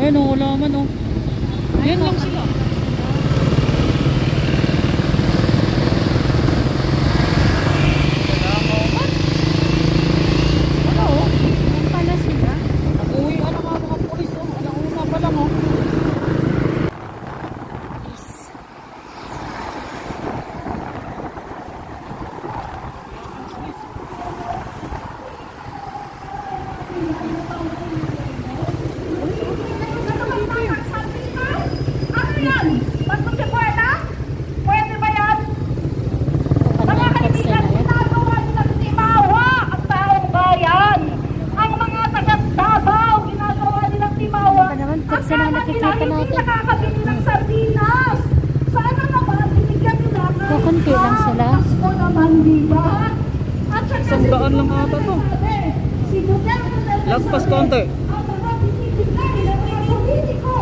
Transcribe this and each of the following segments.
Ayun o, wala man o. Ayan lang sila. Nakakabili ng sardinas. Sana naman, binigyan nyo lang. Kukunti lang sila. Pasko naman, diba? At saka Isang daan lang ata to. Lagpas konti. ang mga binibigay ng mga politiko.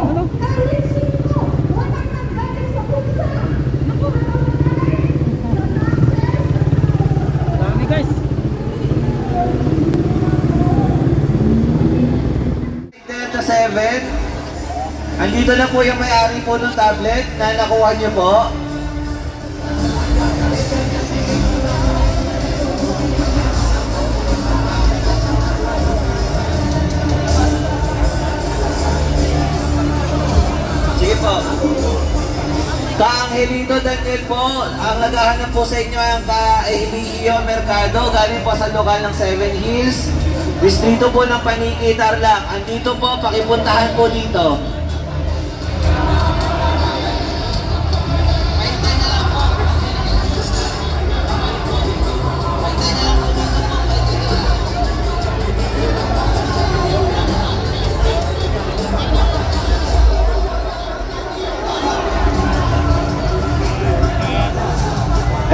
Kalisiko. Walang nanggaling sa punsa. Ako, Dami guys. Delta 7. Andito na po yung may-ari po ng tablet na nakuha niyo po. Sige po. Ka-Angelito Daniel po, ang naghahanap po sa inyo ang ka-Emilio Mercado, galing po sa lokal ng Seven Hills, distrito po ng Paniki, Tarlac. Andito po, pakipuntahan po dito.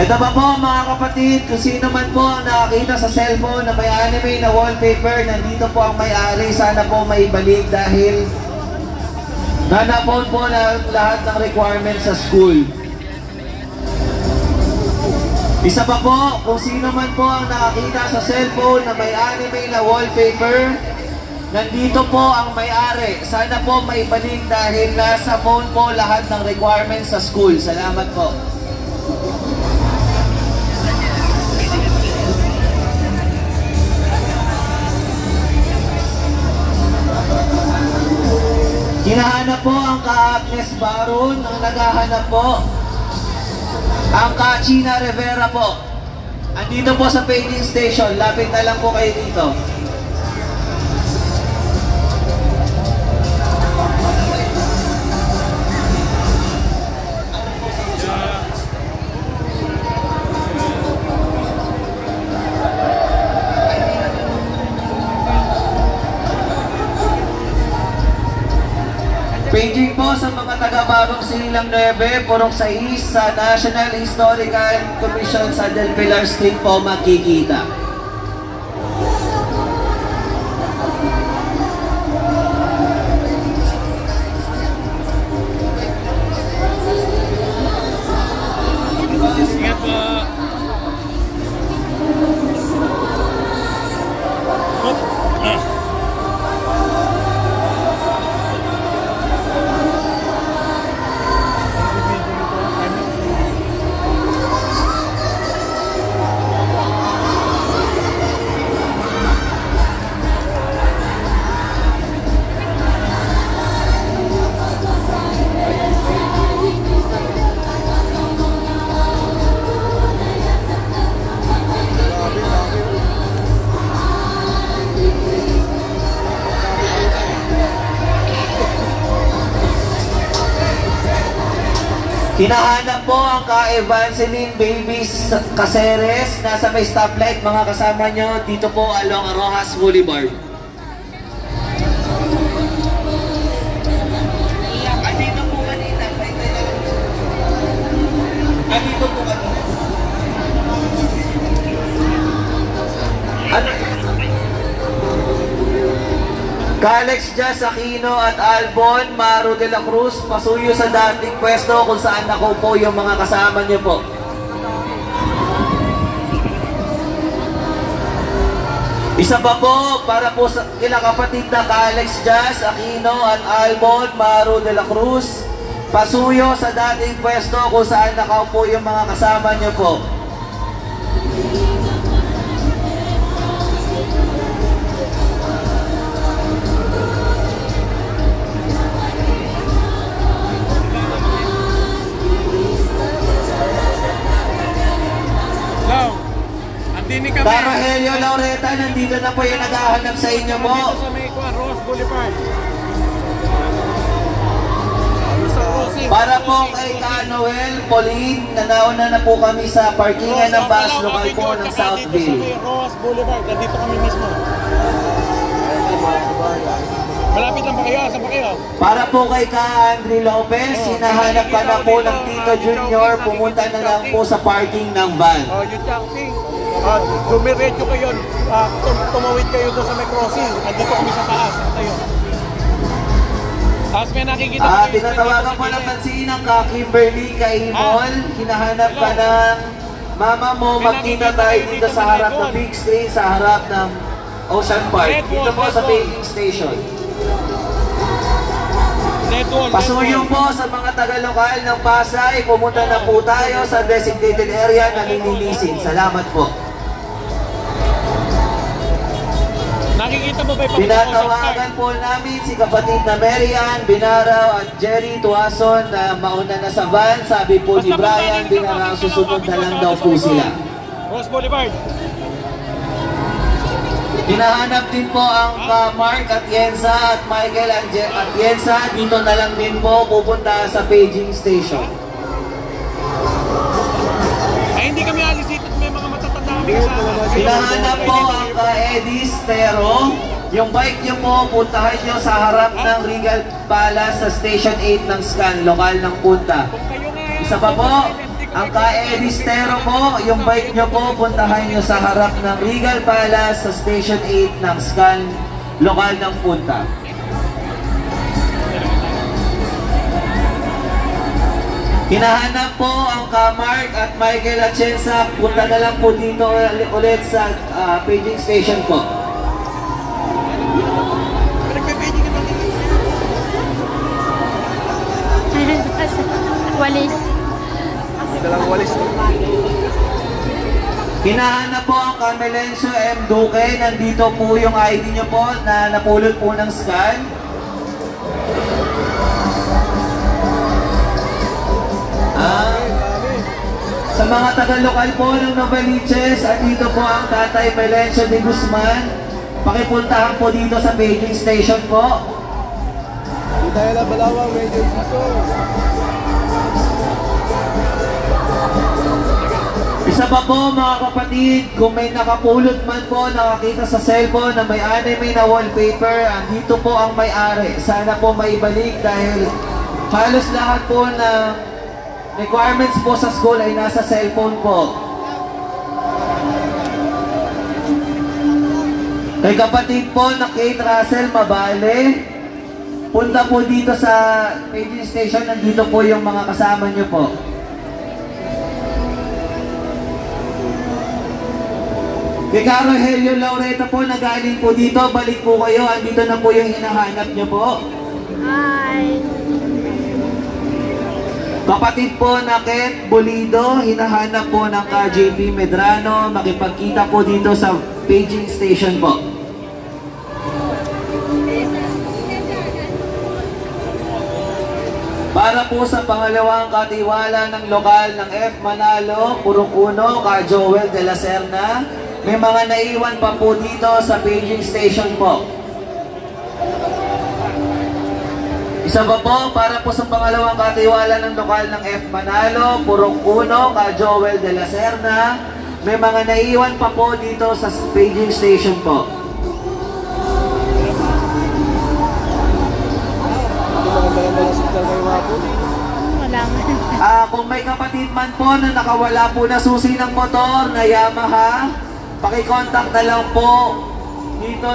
Ito pa po mga kapatid, kung sino man po ang nakakita sa cellphone na may anime na wallpaper, nandito po ang may-ari, sana po maibalik dahil nanapon po na lahat ng requirements sa school. Isa pa po, kung sino man po ang nakakita sa cellphone na may anime na wallpaper, nandito po ang may-ari, sana po maibalik dahil nasa phone po lahat ng requirements sa school. Salamat po. Hinahanap po ang ka-Agnes Baron, ang naghahanap po ang ka-China Rivera po. Andito po sa paging station, lapit na lang po kayo dito. Paging po sa mga taga-Bagong Silang 9, Purok 6 sa National Historical Commission sa Del Pilar Street po makikita. Ingat po. Hinahanap po ang ka-Evangeline Babies Caceres. Nasa may stoplight, mga kasama nyo dito po along Rojas Boulevard. Andito po kanina. Andito po kanina. Ka-Alex Jazz Aquino at Albon Maro de la Cruz, pasuyo sa dating pwesto kung saan nakaupo yung mga kasama niyo po. Isa pa po, para po sa kila kapatid na Alex Jazz, Aquino at Almond Maru de la Cruz, pasuyo sa dating pwesto kung saan nakaupo yung mga kasama nyo po. Para Helio Laureta, nandito na po yung naghahanap sa inyo po. Dito sa may Rose Boulevard. Para po kay Noel, Pauline, nanauna na po kami sa parkingan ng bus lokal po ng Southville. Dito sa may Rose Boulevard, nandito kami mismo. Malapit lang ba kayo? Saan ba kayo? Para po kay Andre Lopez, hinahanap ka na po ng Tito Junior, pumunta na lang po sa parking ng van. Yung Changping. Dumiretso kayo, tumawid kayo doon sa may crossing. Andito kami sa taas. Tayo. Tapos may nakikita Tinatawagan po ng pansin ng Kimberly Kaimol. Hinahanap ka ng mama mo, magkita tayo dito sa harap ng Big Screen, sa harap ng Ocean Park. Dito po sa paging station. Pasuyo po sa mga taga-lokal ng Pasay, pumunta na po tayo sa designated area na lilinisin. Salamat po. Nakikita mo ba yung Tinatawagan po namin si kapatid na Marian, Binaraw at Jerry Tuason na mauna na sa van. Sabi po ni Brian, Binaraw, susunod na lang daw po sila. Rose Boulevard. Hinahanap din po ang Mark Atienza at Michael Atienza. Dito na lang din po pupunta sa paging station. Ay, hindi kami alis dito. May mga matatanda kami kasama. Hinahanap po ang Eddie Stero. Yung bike nyo po, puntahan nyo sa harap ng Regal Palace sa Station 8 ng Scan, lokal ng Punta. Isa pa po, ang Eddie Stero po, yung bike nyo po, puntahan nyo sa harap ng Regal Palace sa Station 8 ng Scan, lokal ng Punta. Hinahanap po ang Mark at Michael Atienza. Punta na lang po dito ulit sa paging station po. Walis. Dalang walis. Hinahanap po ang Camelencio M. Duque. Nandito po yung ID nyo po na napulot po ng scan. Sa mga taga-lokal po ng Novaliches, andito po ang Tatay Melencio de Guzman. Pakipuntahan po dito sa paging station po. Dahil ang Balawang Major Season. Isa pa po mga kapatid, kung may nakapulot man po, nakakita sa cellphone na may anime na wallpaper, andito po ang may-ari. Sana po maibalik dahil halos lahat po ng requirements po sa school ay nasa cellphone po. Kay kapatid po na Kate Russell Mabale, punta po dito sa paging station, nandito po yung mga kasama nyo po. Kay Caro Helio Laureta po, nagaling po dito, balik po kayo, andito na po yung hinahanap nyo po. Hi. Kapatid po na Ket Bolido, hinahanap po ng JP Medrano, makipagkita po dito sa paging station po. Para po sa pangalawang katiwala ng lokal ng F. Manalo, Purok Uno, ka Joel de la Serna, may mga naiwan pa po dito sa paging station po. Isa pa po, para po sa pangalawang katiwala ng lokal ng F. Manalo, Purok Uno, ka Joel de la Serna, may mga naiwan pa po dito sa paging station po. Wala nga. Kung may kapatid man po na nakawala po na susi ng motor na Yamaha, pakicontact na lang po dito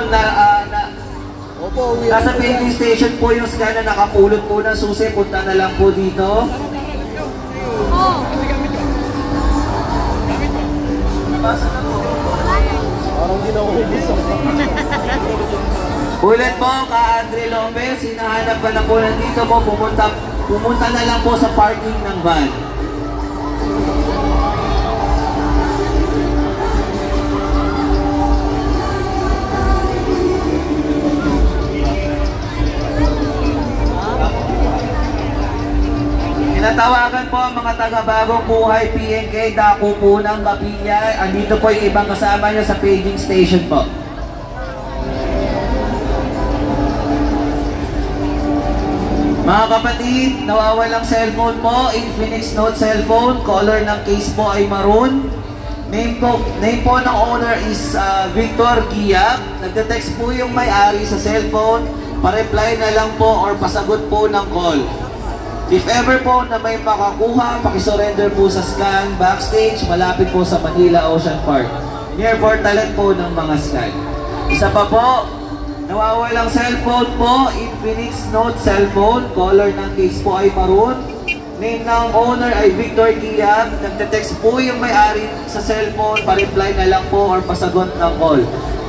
nasa paging station po yung scan na nakapulot po ng susi. Punta na lang po dito. Basta na po. Parang di na ubus ang Ulit po, ka Andre Lopez, hinahanap ka na po nandito po, pumunta na lang po sa parking ng van. Tinatawagan po ang mga taga-Bagong Buhay PNK, dako po ng Kapilya. Andito po yung ibang kasama nyo sa paging station po. Mga kapatid, nawawalang cellphone po, Infinix Note cellphone, color ng case po ay maroon. Name po ng owner is Victor Giap. Nagte-text po yung may-ari sa cellphone, pa-reply na lang po or pasagot po ng call. If ever po na may makakuha, pakisurrender po sa scan backstage, malapit po sa Manila Ocean Park. Near Portalet po ng mga scan. Isa pa po, nawawalang cellphone po, Infinix Note cellphone, color ng case po ay maroon. Name ng owner ay Victor Giap. Nagte-text po yung may-ari sa cellphone, pa-reply na lang po or pasagot ng call.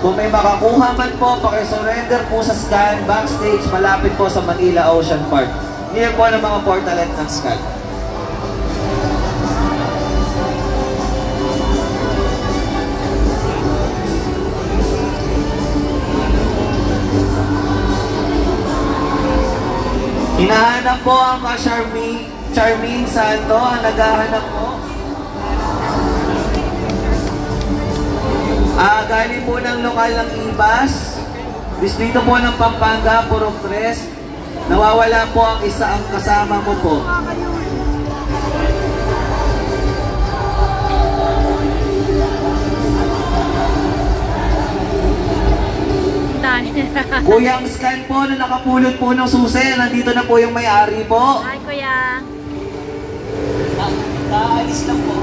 Kung may makakuha man po, pakisurrender po sa scan backstage, malapit po sa Manila Ocean Park. Near po ng mga portalet ng scan. Hinahanap po ang Charmaine Santo, ang naghahanap po. Galing po ng lokal ng Ibas, distrito po ng Pampanga, Purok 3. Nawawala po ang isa ang kasama mo po. Kuyang scan po na nakapulot po ng susi. Nandito na po yung may-ari po. Hi, kuya. Kaalis lang po.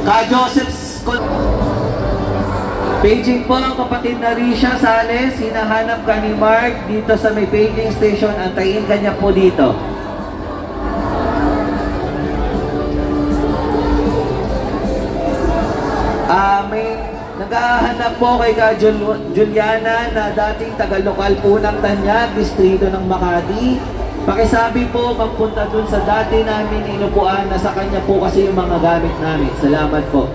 Ka Joseph's paging po ang kapatid na Risha Sales, hinahanap ka ni Mark dito sa may paging station, antayin ka niya po dito. May naghahanap po kay ka Juliana na dating taga-lokal po ng Tanyag, distrito ng Makati. Pakisabi po magpunta dun sa dati namin inupuan na sa kanya po kasi yung mga gamit namin. Salamat po.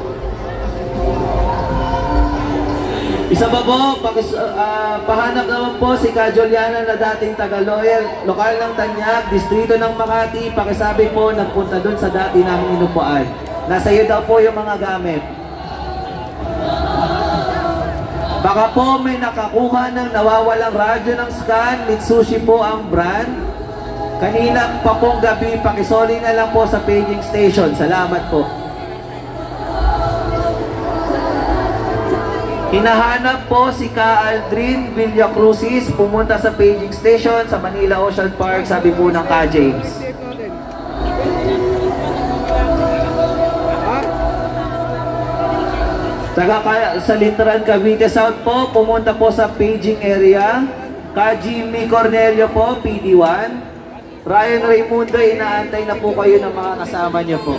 Isa pa po, pahanap naman po si Ka Juliana na dating taga-loyal, lokal ng Tanyag, distrito ng Makati. Pakisabi po nagpunta dun sa dati namin inupuan. Nasa iyo daw po yung mga gamit. Baka po may nakakuha ng nawawalang radyo ng scan, Mitsubishi po ang brand. Kanina pa pong gabi, pakisoli na lang po sa paging station. Salamat po. Hinahanap po si Ka Aldrin Villacruzes, pumunta sa paging station sa Manila Ocean Park, sabi po ng Ka James. Taga sa Litran, Cavite South po, pumunta po sa paging area. Ka Jimmy Cornelio po, PD1. Ryan Raimundo, inaantay na po kayo ng mga kasama niyo po.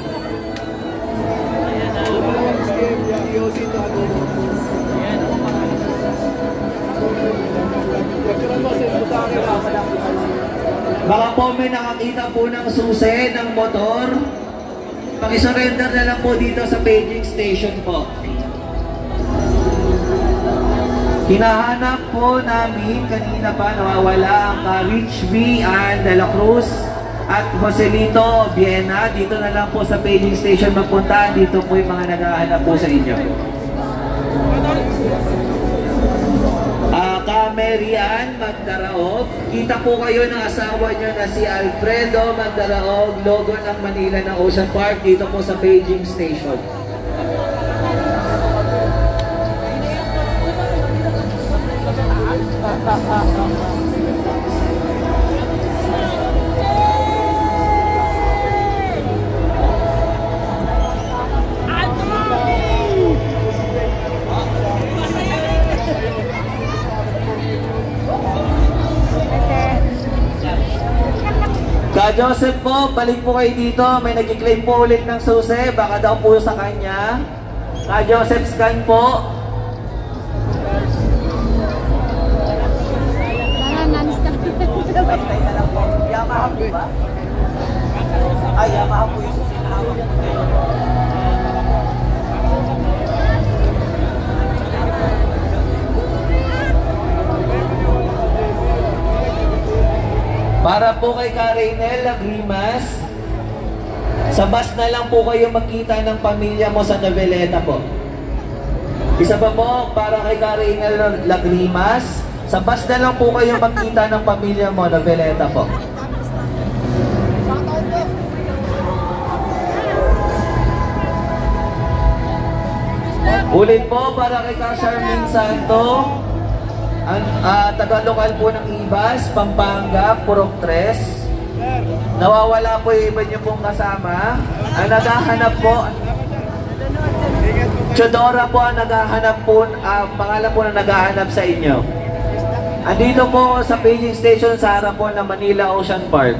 Baka po may nakakita po ng susi ng motor. Pakisurrender na lang po dito sa paging station po. Hinahanap po namin, kanina pa nawawala ang Rich V. and De La Cruz at Joselito Viena. Dito na lang po sa paging station magpunta. Dito po yung mga naghahanap po sa inyo. Ka Marian Magdaraog. Kita po kayo ng asawa nyo na si Alfredo Magdaraog, logo ng Manila ng Ocean Park. Dito po sa paging station. Ka Joseph po, balik po kayo dito. May nag-claim po ulit ng susi. Baka daw po sa kanya. Ka Joseph, scan po. Pantay na lang po. Yamaha po ba? Ay, Yamaha po yung susi na hawak po kayo. Para po kay Karinel Lagrimas, sa bus na lang po kayo magkita ng pamilya mo sa Noveleta po. Isa pa po, para kay Karinel Lagrimas, sa bus na lang po kayo magkita ng pamilya mo, Noveleta po. Ulit po, para kay Ka Charmaine Santo, taga-lokal po ng Ibas, Pampanga, Purok 3. Nawawala po yung iba niyo pong kasama. Ang naghahanap po, Chodora po ang naghahanap po, pangalan po na naghahanap sa inyo. Andito po sa paging station sa harap po ng Manila Ocean Park.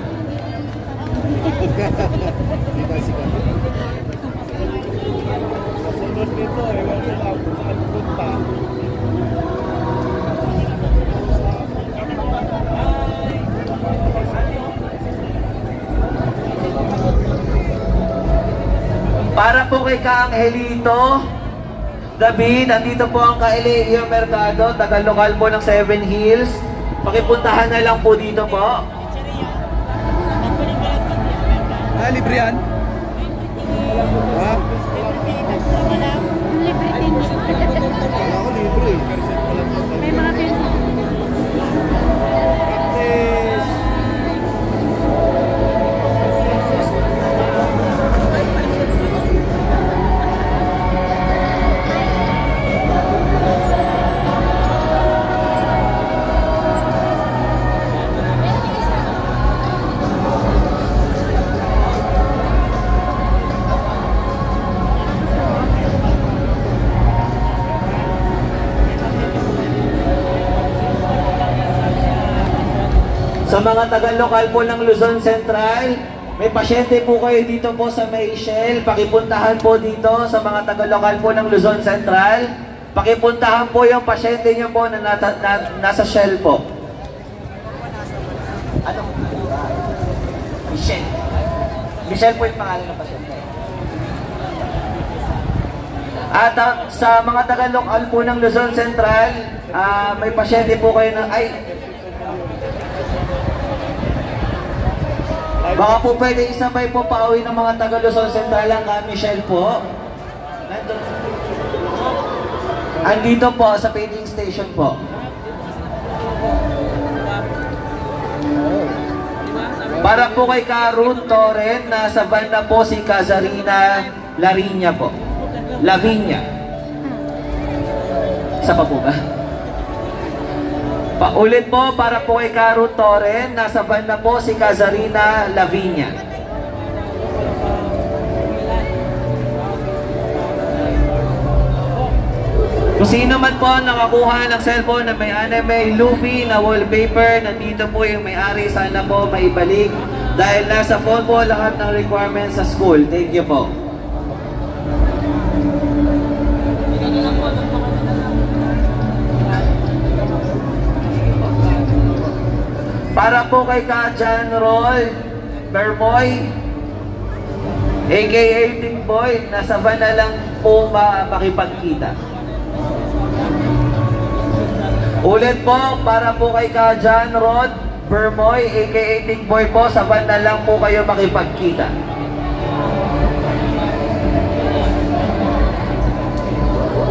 Para po kay Ka-Angelito David, nandito po ang Ka-Elio Mercado, taga-lokal po ng Seven Hills. Pakipuntahan na lang po dito po. Libre yan? Ha? Ako libre. May mga pins. Sa mga taga-lokal po ng Luzon Central, may pasyente po kayo dito po sa Mayshell. Pakipuntahan po dito sa mga taga-lokal po ng Luzon Central. Pakipuntahan po yung pasyente niyo po na nasa Shell po. Ano? Michelle. Michelle po yung pangalan ng pasyente. At sa mga taga-lokal po ng Luzon Central, may pasyente po kayo na... Baka po pwede isabay po pauwi ng mga taga Luzon Central ang Michelle po. Andito po sa paging station po. Para po kay Ruth Torren, nasa banda po si Kazarina Lavinia po. Lavinia. Isa pa po ba? Paulit po, para po kay Ruth Torren, nasa banda po si Kazarina Lavinia. Kung sino man po nakakuha ng cellphone na may anime Luffy na wallpaper, nandito po yung may-ari, sana po maibalik dahil nasa phone po lahat ng requirements sa school. Thank you po. Para po kay John Roy Bermoy, aka Ting Boy, nasa van na lang po makipagkita. Ulit po, para po kay John Rod Bermoy, aka Ting Boy po, sa van na lang po kayo makipagkita.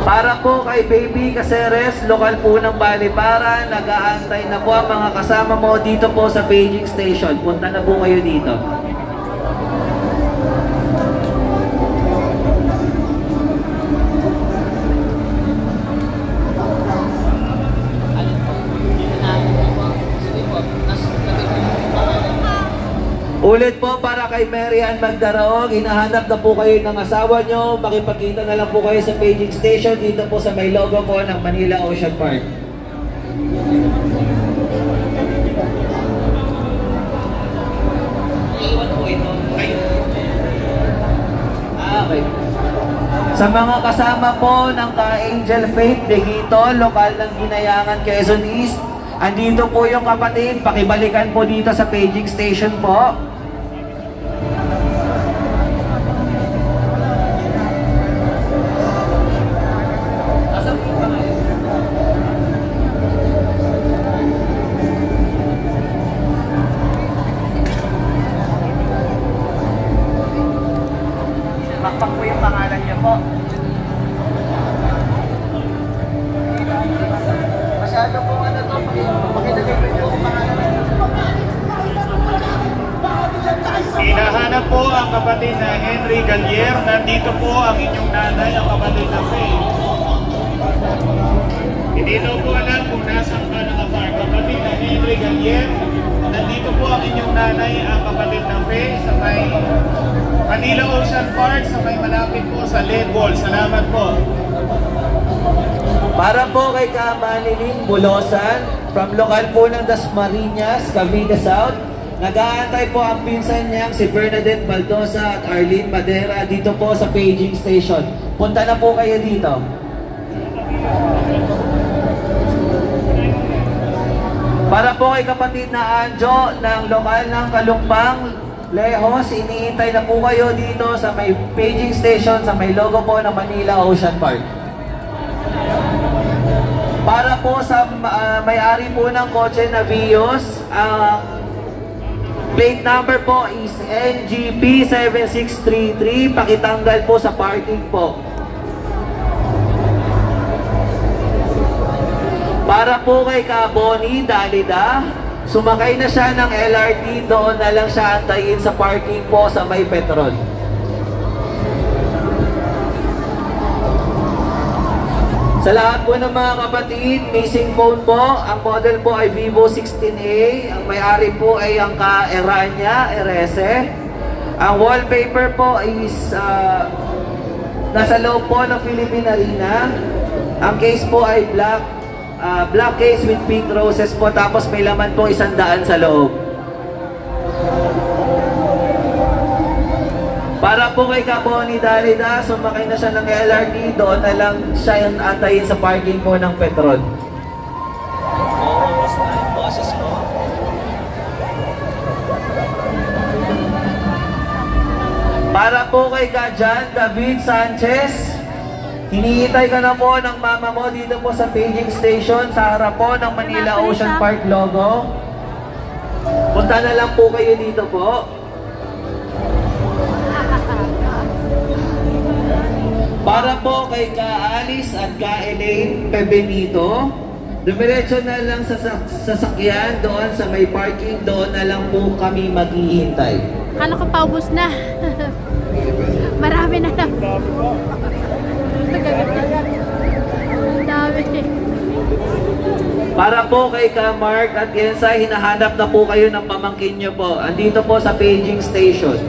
Para po kay Baby Caceres, lokal po ng Baliparan, nag-aantay na po ang mga kasama mo dito po sa paging station. Punta na po kayo dito. Ulit po, para kay Mary Ann Magdaraog, hinahanap na po kayo ng asawa nyo, makipagkita na lang po kayo sa paging station dito po sa may logo po ng Manila Ocean Park. Sa mga kasama po ng Ka-Angel Faith Degito, lokal ng Ginayangan, Quezon East, andito po yung kapatid, pakibalikan po dito sa paging station po. Pakpak po yung pangalan niyo po. Masyado po ano to, pakilagay po yung pangalan niyo. Hinahanap po ang kapatid na Henry Gallier. Nandito po ang inyong nanay, ang kapatid na Faye. Hindi daw po alam kung nasaan ka nakapark. Kapatid na Henry Gallier. Nandito po ang inyong nanay, ang kapatid na Faye, sa may Manila Ocean Park, sa may malapit po sa LED Wall. Salamat po. Para po kay Kamaniling Bulosan, from lokal po ng Dasmariñas, Cavite South, nag-aantay po ang pinsan niyang si Bernadette Baldosa at Arlene Madera dito po sa paging station. Punta na po kayo dito. Para po kay kapatid na Anjo ng lokal ng Kalumpang, Lehos, iniintay na po kayo dito sa may paging station sa may logo po ng Manila Ocean Park. Para po sa may-ari po ng kotse na Vios, ang plate number po is NGP 7633, pakitanggal po sa parking po. Para po kay Kaboni Dalida, sumakay na siya ng LRT, doon na lang siya antayin sa parking po sa may Petron. Sa lahat po ng mga kapatid, missing phone po, ang model po ay Vivo 16A, ang may-ari po ay ang Ka-Eranya RS. Ang wallpaper po is nasa loob po ng Philippine Arena. Ang case po ay black case with pink roses po, tapos may laman po 100 sa loob. Para po kay Kaboni Dalida, sumakay na siya ng LRT, doon na lang siya yung antayin sa parking po ng Petron. Para po kay Kajan David Sanchez, hinihintay ka na po ng mama mo dito po sa paging station sa harap po ng Manila Ocean Park logo. Punta na lang po kayo dito po. Para po kay Ka-Alice at Ka-Elaine Pebenito, dumiretso na lang sa sasakyan doon sa may parking, doon na lang po kami maghihintay. Kala ko paubos na. Marami na lang. Ang dami. Para po kay Ka-Mark at Yensa, hinahanap na po kayo ng pamangkin nyo po. Andito po sa paging station.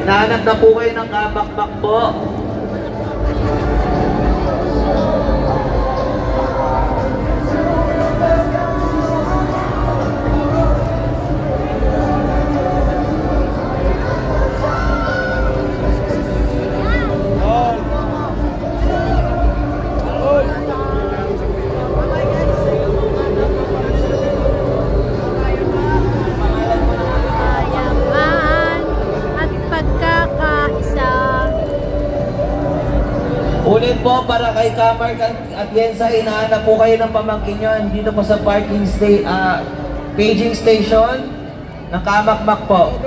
Hinahanap na po kayo ng kabakbak po. Ulit po, para kay Kamark at Yensa, hinahanap po kayo ng pamangkin nyo dito po sa paging station ng Kamakmak po.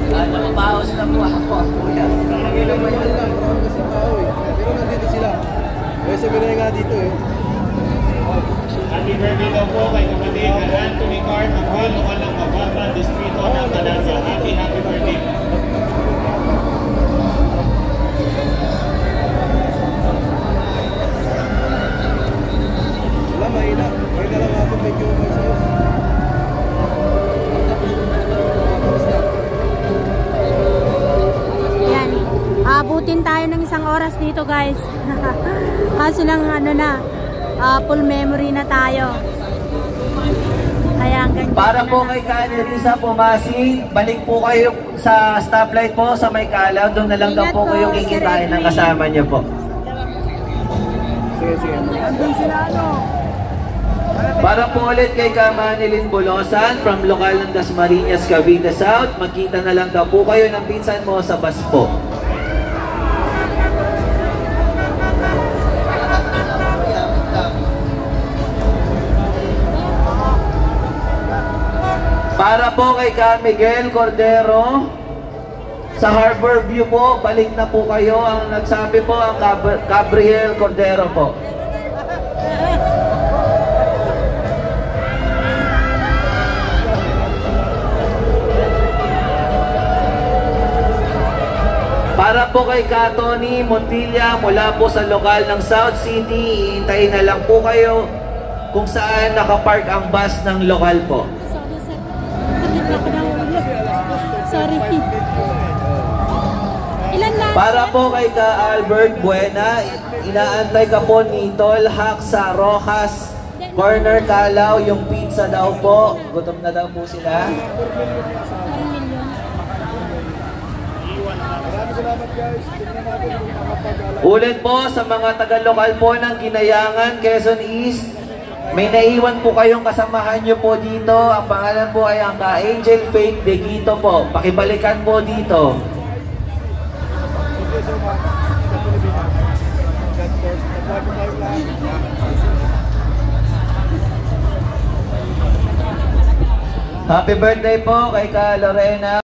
Nakapaos na po ako, kuya. Pero nandito sila. Kaya sabi na nga dito eh. Happy birthday daw po kay kapatid na Anthony Card, ang lokal ng Mabata, distrito ng Calaga. Happy birthday. Wala, mahina. Mahina lang ako, medyo sa'yo. Yan. Abutin tayo ng 1 oras dito, guys. Kaso lang ano na, full memory na tayo. Kaya ganyan. Para po kay Kanerisa Pumasin, balik po kayo sa stoplight po sa may kalaw. Doon na lang daw po kayong kikitain ng kasama niyo po. Sige, sige. Andun sila ano? Para po ulit kay Kamanilin Bolosan from lokal ng Dasmariñas, Cavite South, magkita na lang daw po kayo ng pinsan mo sa bus po. Para po kay Ka Miguel Cordero sa Harbor View po, balik na po kayo. Ang nagsabi po ang Gabriel Cordero po. Para po kay Ka Tony Montilla mula po sa lokal ng South City, iintayin na lang po kayo kung saan nakapark ang bus ng lokal po. Sorry. Ilan lang? Para po kay Ka Albert Buena, inaantay ka po ni Tol Hack sa Rojas Corner Calao, yung pizza daw po. Gutom na daw po sila. Ulit po sa mga taga-lokal po ng Ginayangan, Quezon East, may naiwan po kayong kasamahan nyo po dito. Ang pangalan po ay ang Ka-Angel Faith Deguito po. Pakibalikan po dito. Happy birthday po kay Ka Lorena.